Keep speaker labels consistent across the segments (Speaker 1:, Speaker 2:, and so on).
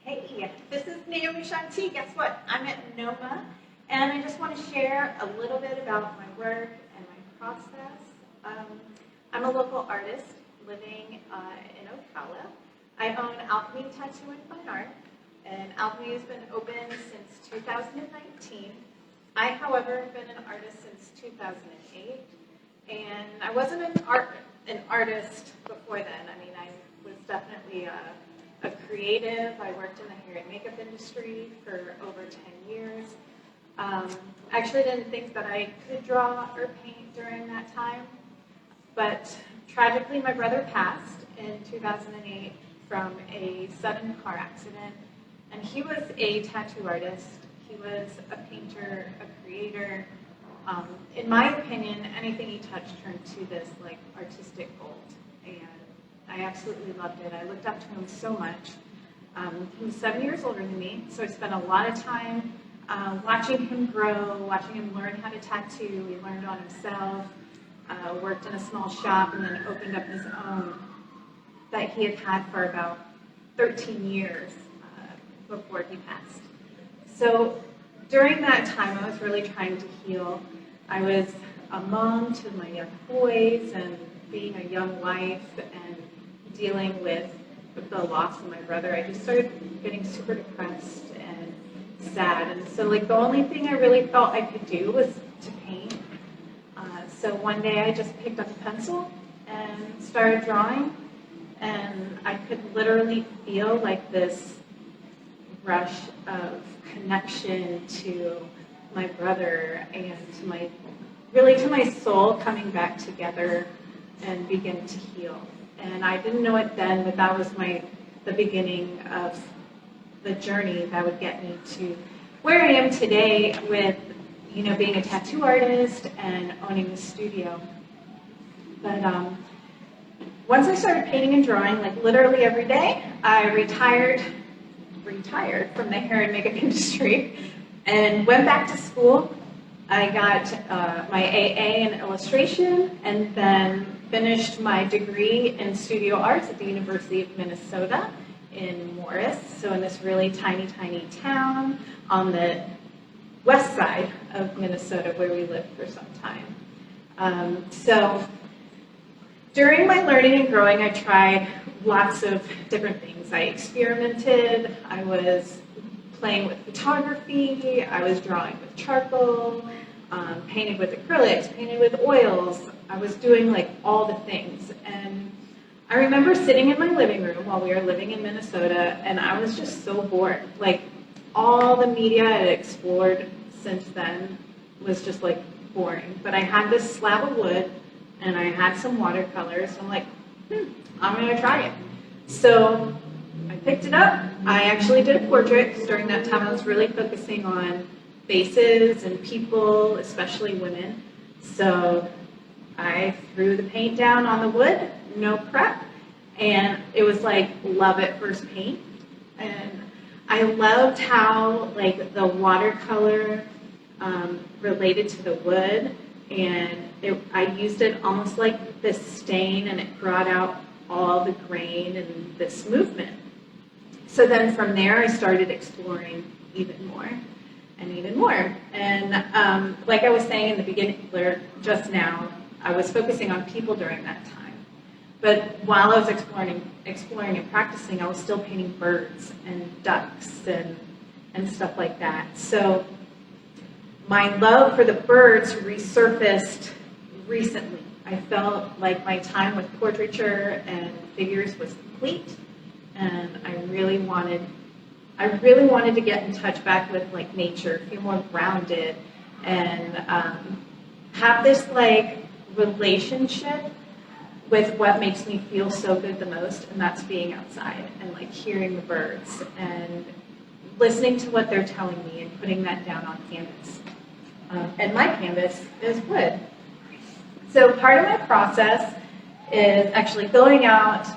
Speaker 1: Hey, this is Naomi Shanti. Guess what? I'm at NOMA, and I just want to share a little bit about my work and my process. I'm a local artist living in Ocala. I own Alchemy Tattoo and Fine Art, and Alchemy has been open since 2019. I, however, have been an artist since 2008, and I wasn't an artist before then. I mean, I was definitely a creative. I worked in the hair and makeup industry for over 10 years. I actually didn't think that I could draw or paint during that time, but tragically my brother passed in 2008 from a sudden car accident, and he was a tattoo artist. He was a painter, a creator. In my opinion, anything he touched turned to this like artistic gold, and I absolutely loved it. I looked up to him so much. He was 7 years older than me, so I spent a lot of time watching him grow, watching him learn how to tattoo. He learned on himself, worked in a small shop, and then opened up his own that he had for about 13 years before he passed. So during that time, I was really trying to heal. I was a mom to my young boys and being a young wife and dealing with the loss of my brother. I just started getting super depressed and sad. And so like the only thing I really felt I could do was to paint. So one day I just picked up a pencil and started drawing. And I could literally feel like this rush of connection to my brother and to my soul coming back together and begin to heal. And I didn't know it then, but that was the beginning of the journey that would get me to where I am today with, being a tattoo artist and owning a studio. But once I started painting and drawing, like literally every day, I retired from the hair and makeup industry and went back to school. I got my AA in illustration and then finished my degree in studio arts at the University of Minnesota in Morris, so in this really tiny, tiny town on the west side of Minnesota where we lived for some time. So during my learning and growing, I tried lots of different things. I experimented, I was playing with photography, I was drawing with charcoal, painted with acrylics, painted with oils. I was doing like all the things. And I remember sitting in my living room while we were living in Minnesota, and I was just so bored. Like all the media I had explored since then was just like boring. But I had this slab of wood and I had some watercolors. So I'm like, I'm gonna try it. So I picked it up. I actually did a portrait because during that time I was really focusing on faces and people, especially women. So I threw the paint down on the wood, no prep, and it was like love at first paint. And I loved how like the watercolor related to the wood, and I used it almost like this stain, and it brought out all the grain and this movement. So then from there I started exploring even more. And like I was saying in the beginning, just now, I was focusing on people during that time. But while I was exploring and practicing, I was still painting birds and ducks and stuff like that. So my love for the birds resurfaced recently. I felt like my time with portraiture and figures was complete, and I really wanted to get in touch back with like nature, feel more grounded, and have this like relationship with what makes me feel so good the most, and that's being outside and like hearing the birds and listening to what they're telling me and putting that down on canvas. And my canvas is wood. So part of my process is actually going out,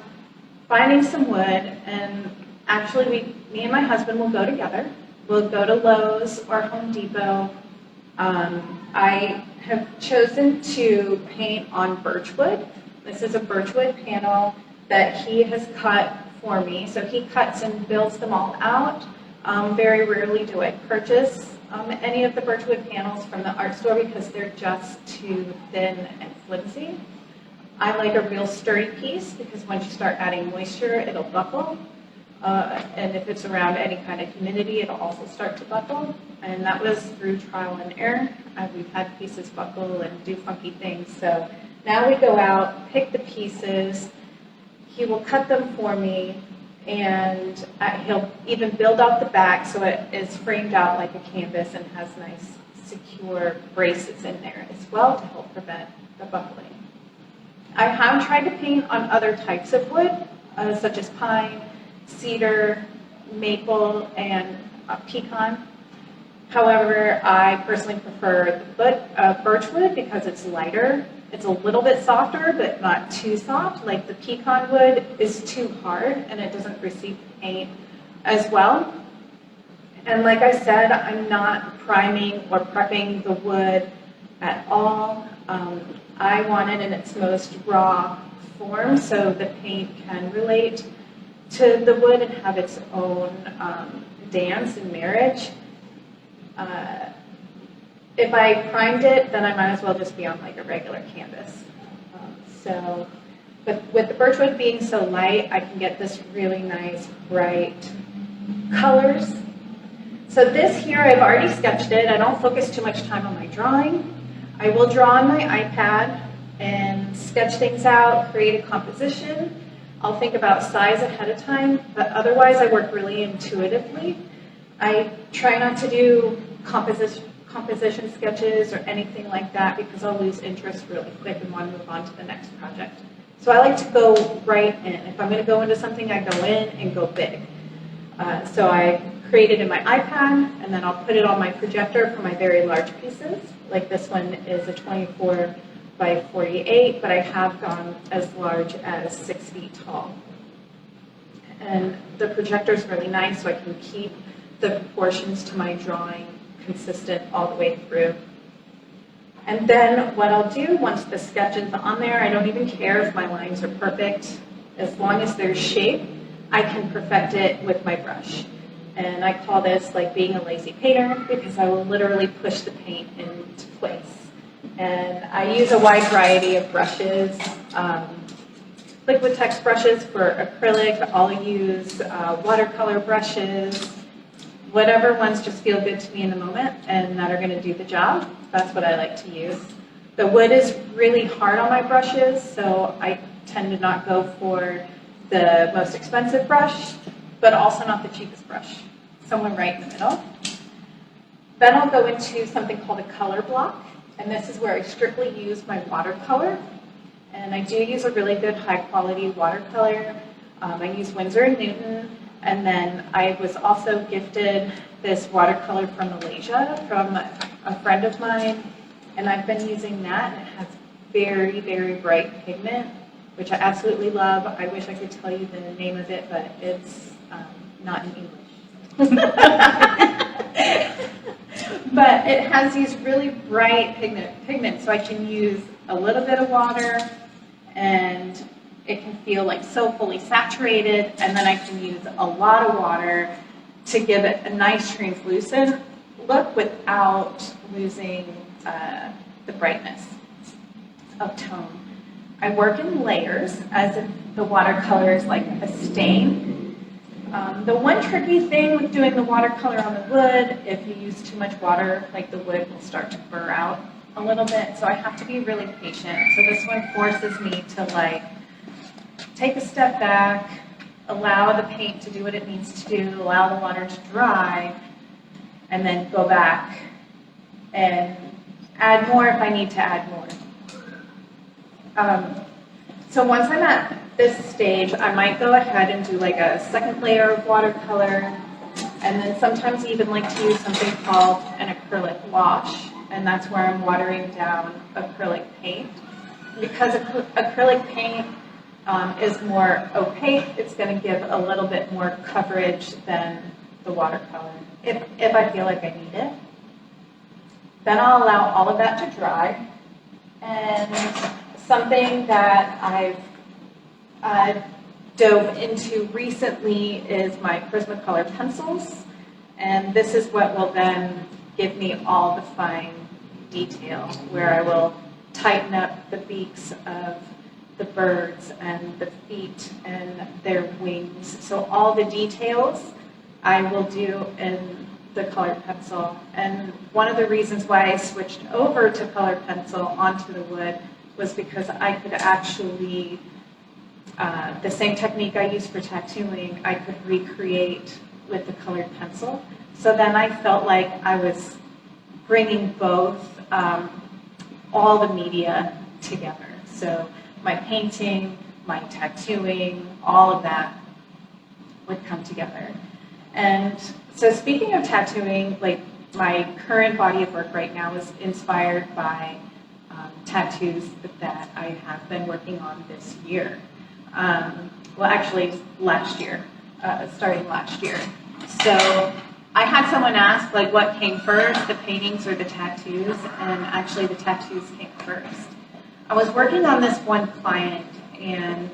Speaker 1: finding some wood, and actually me and my husband will go together. We'll go to Lowe's or Home Depot. I have chosen to paint on birchwood. This is a birchwood panel that he has cut for me. So he cuts and builds them all out. Very rarely do I purchase any of the birchwood panels from the art store because they're just too thin and flimsy. I like a real sturdy piece because once you start adding moisture, it'll buckle. And if it's around any kind of humidity, it'll also start to buckle. And that was through trial and error. We've had pieces buckle and do funky things. So now we go out, pick the pieces. He will cut them for me, and he'll even build out the back so it is framed out like a canvas and has nice, secure braces in there as well to help prevent the buckling. I have tried to paint on other types of wood, such as pine, cedar, maple, and pecan. However, I personally prefer the birchwood because it's lighter. It's a little bit softer, but not too soft. Like the pecan wood is too hard and it doesn't receive paint as well. And like I said, I'm not priming or prepping the wood at all. I want it in its most raw form so the paint can relate to the wood and have its own dance and marriage. If I primed it, then I might as well just be on like a regular canvas. But with the birchwood being so light, I can get this really nice, bright colors. So this here, I've already sketched it. I don't focus too much time on my drawing. I will draw on my iPad and sketch things out, create a composition. I'll think about size ahead of time, but otherwise I work really intuitively. I try not to do composition sketches or anything like that because I'll lose interest really quick and want to move on to the next project. So I like to go right in. If I'm going to go into something, I go in and go big. So I create it in my iPad, and then I'll put it on my projector for my very large pieces. Like this one is a 24 by 48, but I have gone as large as 6 feet tall. And the projector is really nice, so I can keep the proportions to my drawing consistent all the way through. And then what I'll do once the sketch is on there, I don't even care if my lines are perfect. As long as there's shape, I can perfect it with my brush. And I call this like being a lazy painter because I will literally push the paint into place. And I use a wide variety of brushes. Liquitex brushes for acrylic. I'll use watercolor brushes. Whatever ones just feel good to me in the moment and that are going to do the job, that's what I like to use. The wood is really hard on my brushes, so I tend to not go for the most expensive brush, but also not the cheapest brush, somewhere right in the middle. Then I'll go into something called a color block, and this is where I strictly use my watercolor. And I do use a really good high-quality watercolor. I use Winsor & Newton. And then I was also gifted this watercolor from Malaysia from a friend of mine, and I've been using that, and it has very, very bright pigment, which I absolutely love. I wish I could tell you the name of it, but it's not in English. But it has these really bright pigments, so I can use a little bit of water, and it can feel like so fully saturated, and then I can use a lot of water to give it a nice translucent look without losing the brightness of tone. I work in layers as if the watercolor is like a stain. The one tricky thing with doing the watercolor on the wood, if you use too much water, like the wood will start to burr out a little bit, so I have to be really patient. So this one forces me to like take a step back, allow the paint to do what it needs to do, allow the water to dry, and then go back and add more if I need to add more. So once I'm at this stage, I might go ahead and do like a second layer of watercolor, and then sometimes even like to use something called an acrylic wash, and that's where I'm watering down acrylic paint. Because acrylic paint is more opaque, it's going to give a little bit more coverage than the watercolor, if I feel like I need it. Then I'll allow all of that to dry. And something that I've dove into recently is my Prismacolor pencils, and this is what will then give me all the fine detail, where I will tighten up the beaks of the birds and the feet and their wings. So all the details I will do in the colored pencil. And one of the reasons why I switched over to colored pencil onto the wood was because I could actually, the same technique I use for tattooing, I could recreate with the colored pencil. So then I felt like I was bringing both, all the media together. So my painting, my tattooing, all of that would come together. And so speaking of tattooing, like my current body of work right now is inspired by tattoos that I have been working on this year. Well, actually last year, starting last year. So I had someone ask, like, what came first, the paintings or the tattoos? And actually the tattoos came first. I was working on this one client, and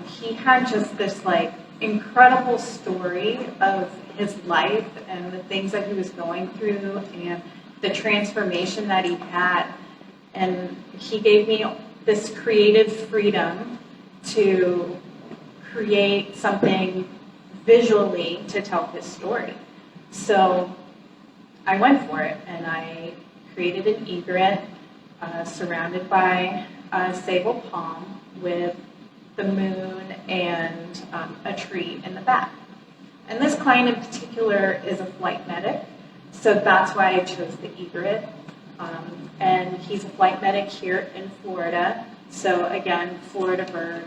Speaker 1: he had just this, like, incredible story of his life and the things that he was going through and the transformation that he had. And he gave me this creative freedom to create something visually to tell his story. So I went for it, and I created an egret surrounded by a sable palm with the moon and a tree in the back. And this client in particular is a flight medic, so that's why I chose the egret. And he's a flight medic here in Florida, so again, Florida bird.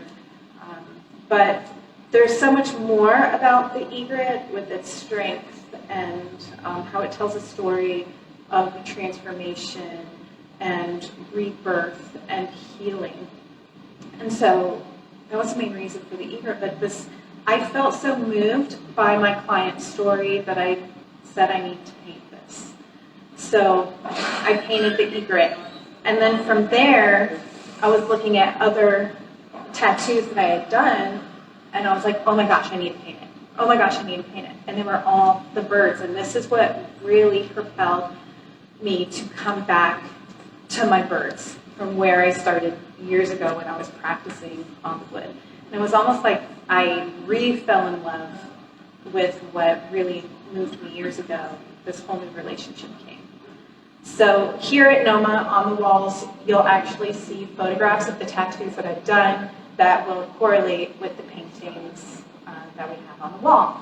Speaker 1: But there's so much more about the egret with its strength and how it tells a story of transformation and rebirth and healing. And so that was the main reason for the egret. But I felt so moved by my client's story that I said I need to paint this. So I painted the egret. And then from there, I was looking at other tattoos that I had done, and I was like, oh my gosh, I need to paint it. Oh my gosh, I need to paint it. And they were all the birds. And this is what really propelled me to come back to my birds from where I started years ago when I was practicing on the wood. And it was almost like I fell in love with what really moved me years ago. This whole new relationship came. So here at NOMA, on the walls, you'll actually see photographs of the tattoos that I've done that will correlate with the paintings that we have on the wall.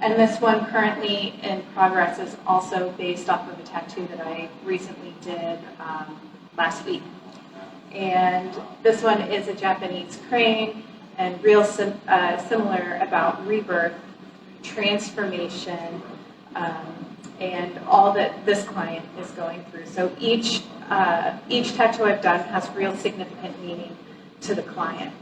Speaker 1: And this one currently in progress is also based off of a tattoo that I recently did last week. And this one is a Japanese crane, and real similar about rebirth, transformation, and all that this client is going through. So each tattoo I've done has real significant meaning to the client.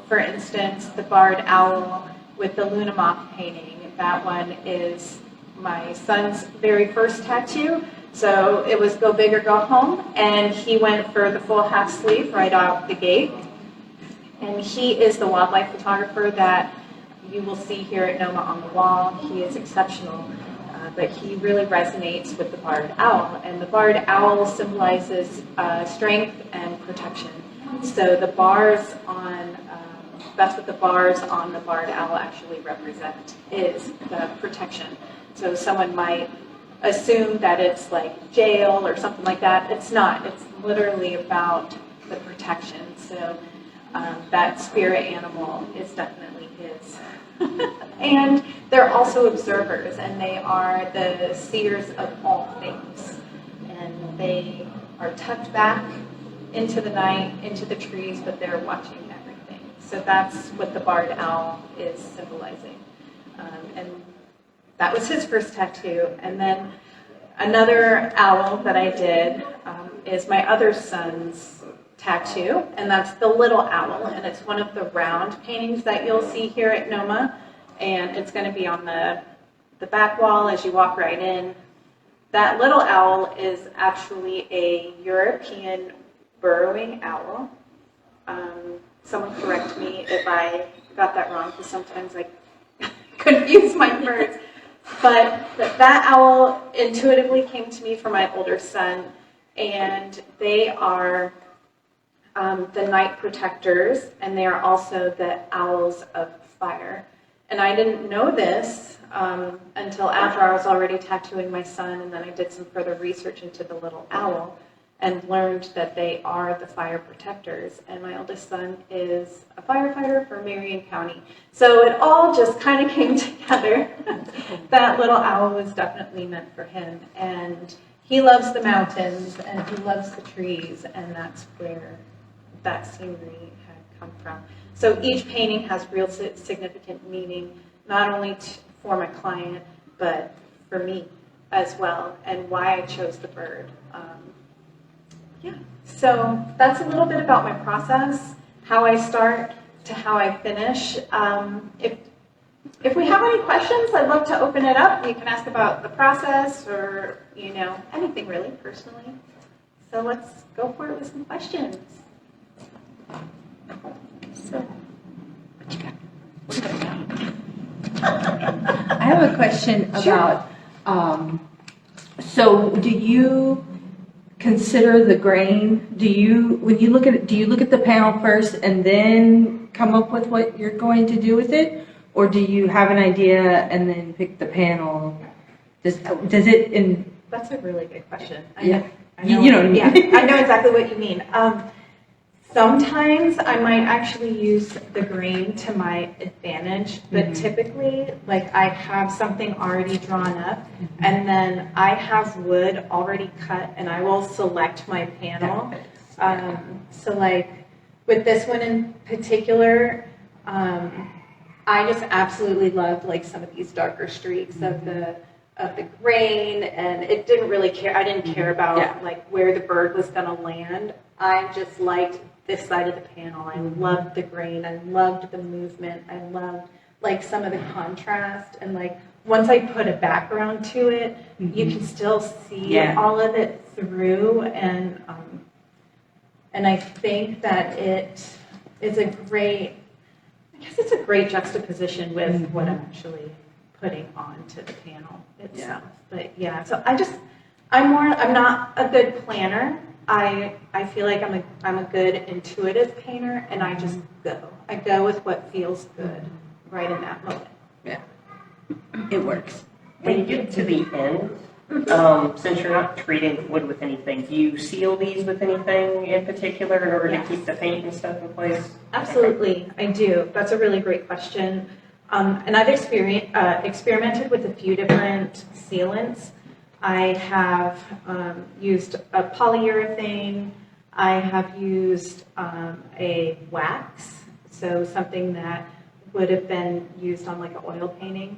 Speaker 1: For instance, the barred owl with the Luna moth painting, that one is my son's very first tattoo. So it was go big or go home, and he went for the full half sleeve right out the gate. And he is the wildlife photographer that you will see here at NOMA on the wall. He is exceptional, but he really resonates with the barred owl. And the barred owl symbolizes strength and protection. So the bars on, that's what the bars on the barred owl actually represent, is the protection. So someone might assume that it's like jail or something like that. It's not. It's literally about the protection. So that spirit animal is definitely his. And they're also observers, and they are the seers of all things. And they are tucked back into the night, into the trees, but they're watching everything. So that's what the barred owl is symbolizing. And that was his first tattoo. And then another owl that I did is my other son's tattoo, and that's the little owl, and it's one of the round paintings that you'll see here at NOMA, and it's going to be on the back wall as you walk right in. That little owl is actually a European burrowing owl. someone correct me if I got that wrong, because sometimes I confuse my birds. But that owl intuitively came to me from my older son, and they are the night protectors, and they are also the owls of fire. And I didn't know this until after I was already tattooing my son, and then I did some further research into the little owl and learned that they are the fire protectors. And my oldest son is a firefighter for Marion County. So it all just kind of came together. That little owl was definitely meant for him. And he loves the mountains, and he loves the trees, and that's where that scenery had come from. So each painting has real significant meaning, not only for my client, but for me as well, and why I chose the bird. So that's a little bit about my process, how I start to how I finish. If we have any questions, I'd love to open it up. You can ask about the process or, anything really personally. So let's go for it with some questions. So, what you got?
Speaker 2: I have a question about, so do you consider the grain? Do you look at the panel first and then come up with what you're going to do with it? Or do you have an idea and then pick the panel? Does it
Speaker 1: That's a really good question.
Speaker 2: I know
Speaker 1: what I mean. I know exactly what you mean. Sometimes I might actually use the grain to my advantage, but typically, I have something already drawn up, and then I have wood already cut, and I will select my panel. So with this one in particular, I just absolutely loved some of these darker streaks of the grain, and it didn't really care. I didn't care about where the bird was going to land. I just liked this side of the panel. I loved the grain. I loved the movement. I loved some of the contrast, and once I put a background to it, you can still see all of it through, and I think that it is a great juxtaposition with what I'm actually putting onto the panel itself. But so I'm not a good planner. I feel like I'm a good intuitive painter, and I just go. I go with what feels good right in that moment.
Speaker 2: Yeah, it works.
Speaker 3: When you get to the end, since you're not treating wood with anything, do you seal these with anything in particular in order to keep the paint and stuff in place?
Speaker 1: Absolutely, I do. That's a really great question. And I've experimented with a few different sealants. I have used a polyurethane. I have used a wax, so something that would have been used on an oil painting.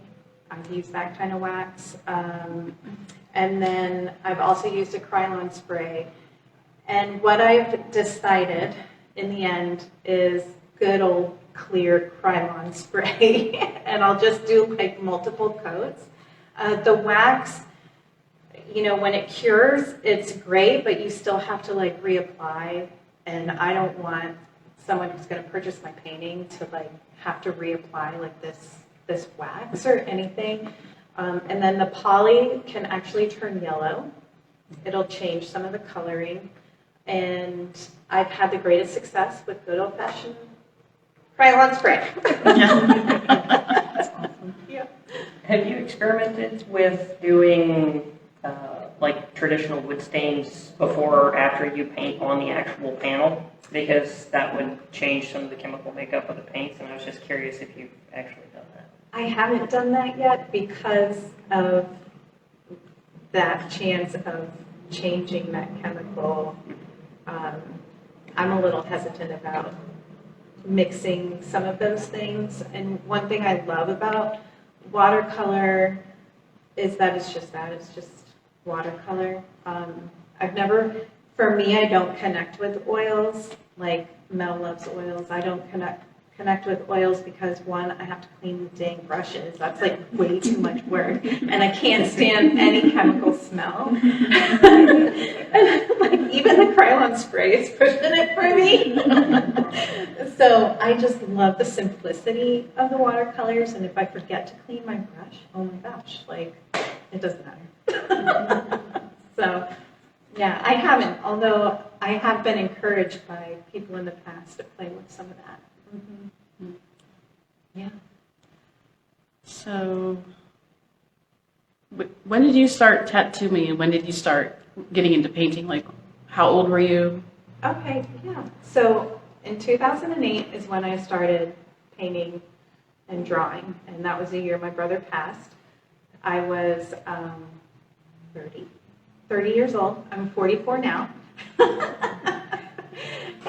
Speaker 1: I've used that kind of wax. And then I've also used a Krylon spray. And what I've decided in the end is good old clear Krylon spray. And I'll just do multiple coats. The wax, when it cures, it's great, but you still have to reapply. And I don't want someone who's going to purchase my painting to have to reapply this wax or anything. And then the poly can actually turn yellow. It'll change some of the coloring. And I've had the greatest success with good old-fashioned Krylon spray.
Speaker 3: That's awesome. Yeah. Have you experimented with doing traditional wood stains before or after you paint on the actual panel? Because that would change some of the chemical makeup of the paints, and I was just curious if you've actually done that.
Speaker 1: I haven't done that yet because of that chance of changing that chemical. I'm a little hesitant about mixing some of those things. And one thing I love about watercolor is that it's just watercolor. For me, I don't connect with oils like Mel loves oils. I don't connect with oils because, one, I have to clean the dang brushes. That's way too much work, and I can't stand any chemical smell. And, even the Krylon spray is pushing it for me. So I just love the simplicity of the watercolors, and if I forget to clean my brush, oh my gosh, like, it doesn't matter. So, yeah, I haven't, although I have been encouraged by people in the past to play with some of that. Mm-hmm. Yeah.
Speaker 4: So, when did you start tattooing and when did you start getting into painting? Like, how old were you?
Speaker 1: Okay, yeah. So in 2008 is when I started painting and drawing, and that was the year my brother passed. I was 30 years old. I'm 44 now.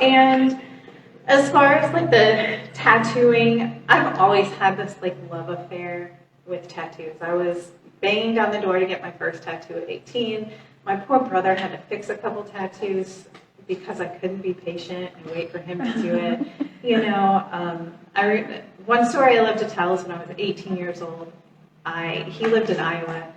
Speaker 1: And as far as like the tattooing, I've always had this like love affair with tattoos. I was banging down the door to get my first tattoo at 18. My poor brother had to fix a couple tattoos because I couldn't be patient and wait for him to do it. You know, one story I love to tell is when I was 18 years old. He lived in Iowa,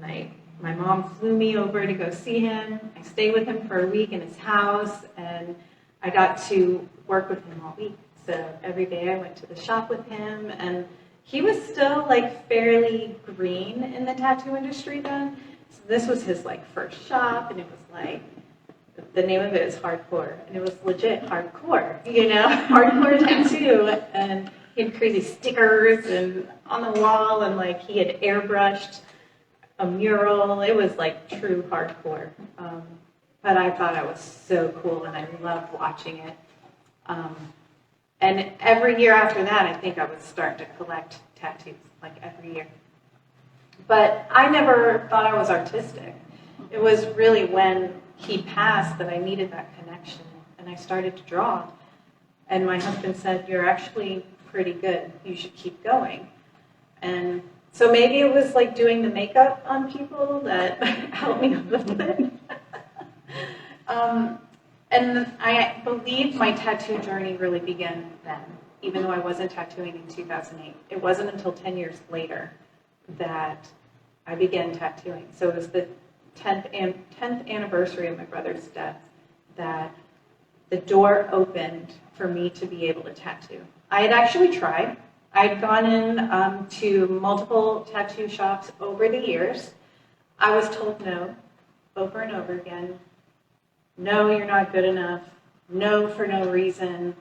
Speaker 1: and my mom flew me over to go see him. I stayed with him for a week in his house, and I got to work with him all week. So every day I went to the shop with him, and he was still like fairly green in the tattoo industry then. So this was his like first shop, and it was like, the name of it is Hardcore, and it was legit hardcore, you know, hardcore tattoo. And he had crazy stickers and on the wall, and like he had airbrushed a mural. It was like true hardcore. But I thought it was so cool, and I loved watching it. And every year after that, I think I would start to collect tattoos, like every year. But I never thought I was artistic. It was really when he passed that I needed that connection, and I started to draw. And my husband said, "You're actually pretty good. You should keep going." And so maybe it was like doing the makeup on people that helped me a little bit. And I believe my tattoo journey really began then, even though I wasn't tattooing in 2008. It wasn't until 10 years later that I began tattooing. So it was the 10th anniversary of my brother's death that the door opened for me to be able to tattoo. I had actually tried. I had gone in to multiple tattoo shops over the years. I was told no, over and over again. No, you're not good enough. No, for no reason.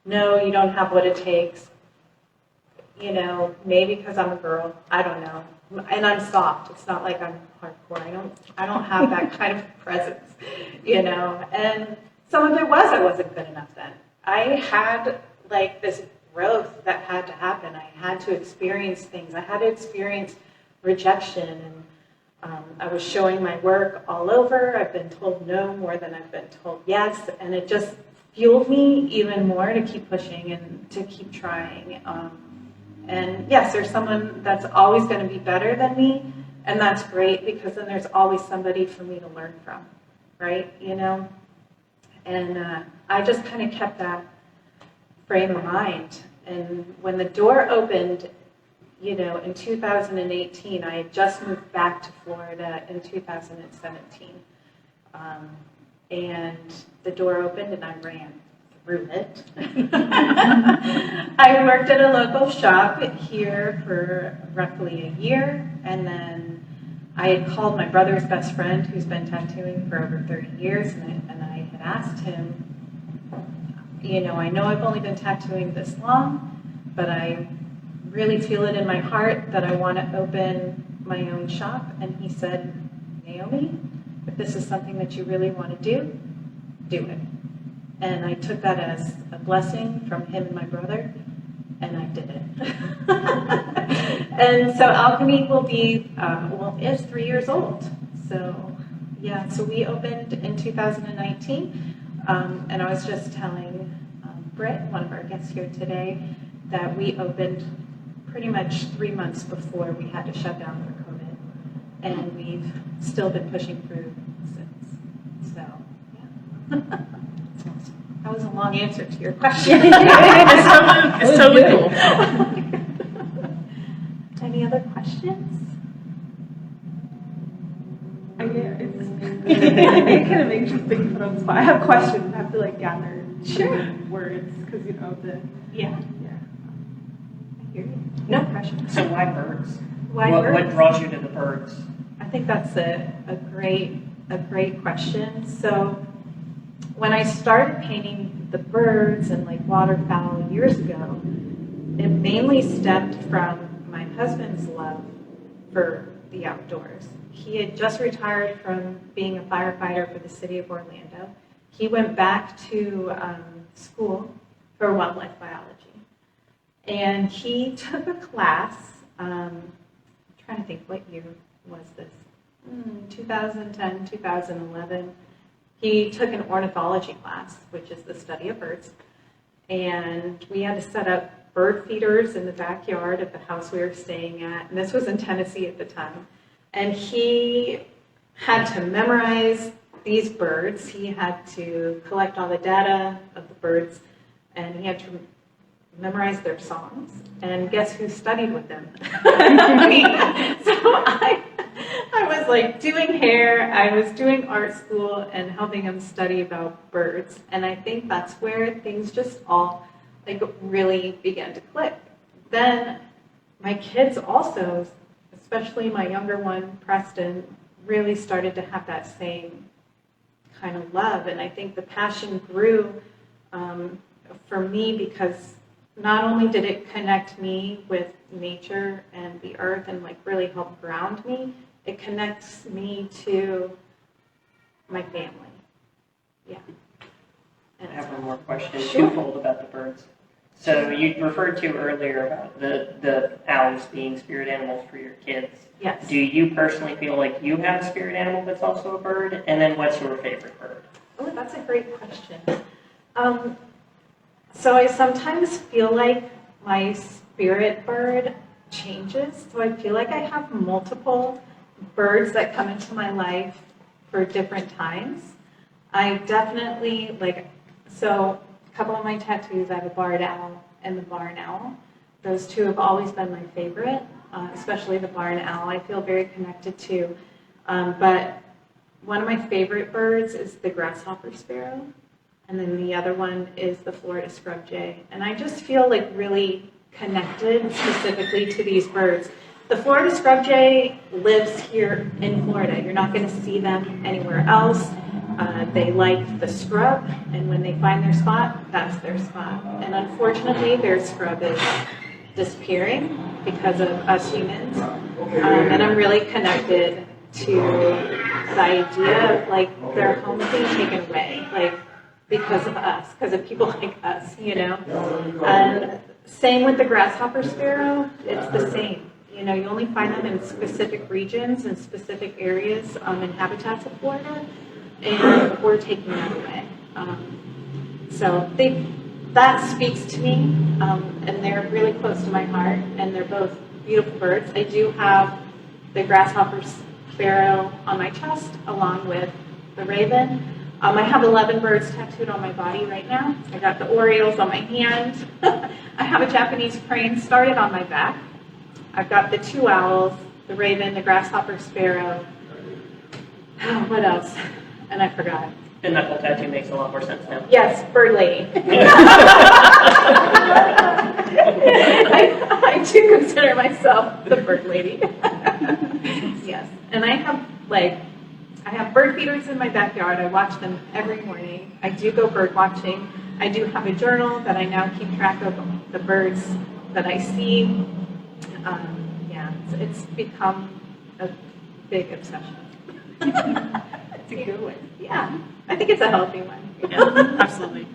Speaker 1: No, you don't have what it takes. You know, maybe because I'm a girl. I don't know. And I'm soft. It's not like I'm hardcore. I don't have that kind of presence, you know. And some of it was I wasn't good enough then. I had like this growth that had to happen. I had to experience things. I had to experience rejection, and I was showing my work all over. I've been told no more than I've been told yes, and it just fueled me even more to keep pushing and to keep trying. And yes, there's someone that's always going to be better than me, and that's great because then there's always somebody for me to learn from, right? You know? And I just kind of kept that frame of mind. And when the door opened, you know, in 2018, I had just moved back to Florida in 2017. And the door opened and I ran through it. I worked at a local shop here for roughly a year, and then I had called my brother's best friend who's been tattooing for over 30 years, and I had asked him, you know, I know I've only been tattooing this long, but I really feel it in my heart that I want to open my own shop. And he said, Naomi, if this is something that you really want to do, do it. And I took that as a blessing from him and my brother, and I did it. And so Alchemy will be, is 3 years old. So, yeah, so we opened in 2019, and I was just telling Britt, one of our guests here today, that we opened pretty much 3 months before we had to shut down for COVID, and we've still been pushing through since. So, yeah. That was a long answer to your question.
Speaker 4: It's totally cool.
Speaker 1: Any other questions?
Speaker 2: It kind of makes you think on the spot. I have questions. I have to like gather
Speaker 1: Sure.
Speaker 2: Words, because
Speaker 1: Yeah,
Speaker 2: yeah.
Speaker 1: I hear you.
Speaker 3: No
Speaker 1: pressure.
Speaker 3: So why birds?
Speaker 1: Why
Speaker 3: what
Speaker 1: birds?
Speaker 3: draws you to the birds?
Speaker 1: I think that's a great question. So when I started painting the birds and like waterfowl years ago, it mainly stemmed from my husband's love for the outdoors. He had just retired from being a firefighter for the city of Orlando. He went back to school for wildlife biology. And he took a class, I'm trying to think what year was this? 2010, 2011. He took an ornithology class, which is the study of birds. And we had to set up bird feeders in the backyard of the house we were staying at. And this was in Tennessee at the time. And he had to memorize these birds. He had to collect all the data of the birds. And he had to memorize their songs. And guess who studied with them? Me. So I was like doing hair, I was doing art school and helping him study about birds. And I think that's where things just all like really began to click. Then my kids also, especially my younger one, Preston, really started to have that same kind of love. And I think the passion grew for me because not only did it connect me with nature and the earth and like really help ground me, it connects me to my family. Yeah.
Speaker 3: I have one more question,
Speaker 1: Sure.
Speaker 3: twofold about the birds. So you referred to earlier about the owls being spirit animals for your kids.
Speaker 1: Yes.
Speaker 3: Do you personally feel like you have a spirit animal that's also a bird? And then what's your favorite bird?
Speaker 1: Oh, that's a great question. So I sometimes feel like my spirit bird changes. So I feel like I have multiple birds that come into my life for different times. I definitely so a couple of my tattoos, I have a barred owl and the barn owl. Those two have always been my favorite, especially the barn owl. I feel very connected to. But one of my favorite birds is the grasshopper sparrow. And then the other one is the Florida scrub jay. And I just feel like really connected specifically to these birds. The Florida scrub jay lives here in Florida. You're not going to see them anywhere else. They like the scrub, and when they find their spot, that's their spot. And unfortunately, their scrub is disappearing because of us humans. And I'm really connected to the idea of like their home being taken away, like because of us, because of people like us, you know. And same with the grasshopper sparrow, it's the same. You know, you only find them in specific regions and specific areas and habitats of Florida, and we're taking that away. So that speaks to me, and they're really close to my heart, and they're both beautiful birds. I do have the grasshopper sparrow on my chest, along with the raven. I have 11 birds tattooed on my body right now. I got the Orioles on my hand. I have a Japanese crane started on my back. I've got the two owls, the raven, the grasshopper sparrow. What else? And I forgot.
Speaker 3: The knuckle tattoo makes a lot more sense now.
Speaker 1: Yes, bird lady. I do consider myself the bird lady. Yes, and I have bird feeders in my backyard. I watch them every morning. I do go bird watching. I do have a journal that I now keep track of the birds that I see. It's become a big obsession.
Speaker 2: It's a good one.
Speaker 1: Yeah, I think it's a healthy one.
Speaker 4: Yeah, absolutely.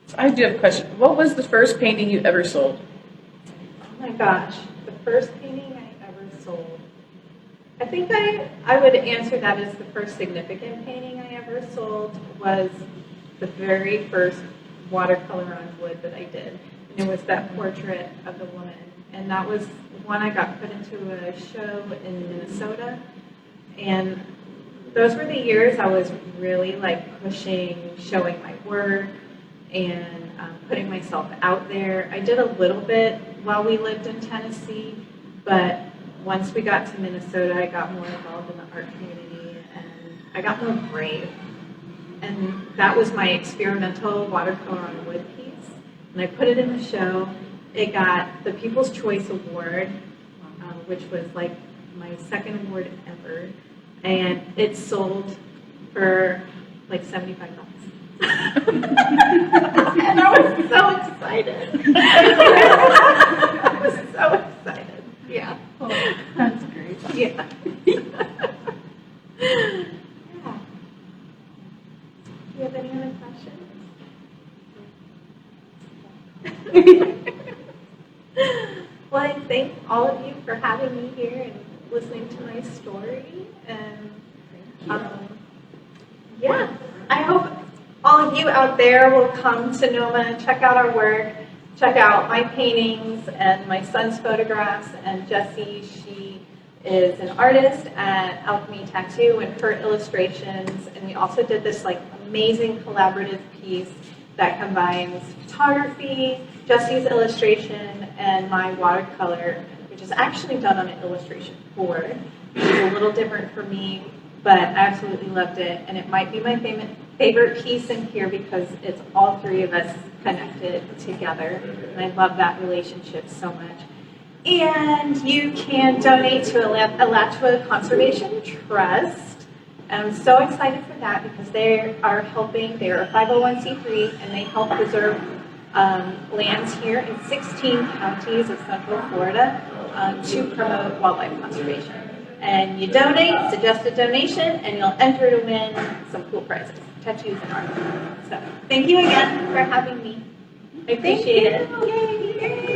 Speaker 4: So I do have a question. What was the first painting you ever sold?
Speaker 1: Oh my gosh, the first painting I ever sold. I think I would answer that as the first significant painting I ever sold was the very first watercolor on wood that I did. And it was that portrait of the woman. And that was one I got put into a show in Minnesota. And those were the years I was really like pushing, showing my work, and putting myself out there. I did a little bit while we lived in Tennessee, but once we got to Minnesota, I got more involved in the art community, and I got more brave. And that was my experimental watercolor on wood piece. And I put it in the show. It got the People's Choice Award, which was like my second award ever. And it sold for like $75. And I was so excited. I was so excited. Yeah.
Speaker 2: Oh, that's great.
Speaker 1: Yeah. Yeah. Do you have any other questions? Well, I thank all of you for having me here and listening to my story. And yeah, I hope all of you out there will come to NOMA and check out our work, check out my paintings and my son's photographs. And Jessie, she is an artist at Alchemy Tattoo, and her illustrations. And we also did this like amazing collaborative piece that combines photography, Jessie's illustration, and my watercolor, which is actually done on an illustration board, which is a little different for me, but I absolutely loved it. And it might be my favorite piece in here because it's all three of us connected together. And I love that relationship so much. And you can donate to Alachua Conservation Trust. And I'm so excited for that because they are helping, they're a 501c3, and they help preserve lands here in 16 counties of Central Florida to promote wildlife conservation. And you donate, suggest a donation, and you'll enter to win some cool prizes, tattoos and art. So thank you again for having me. I appreciate it. Yay.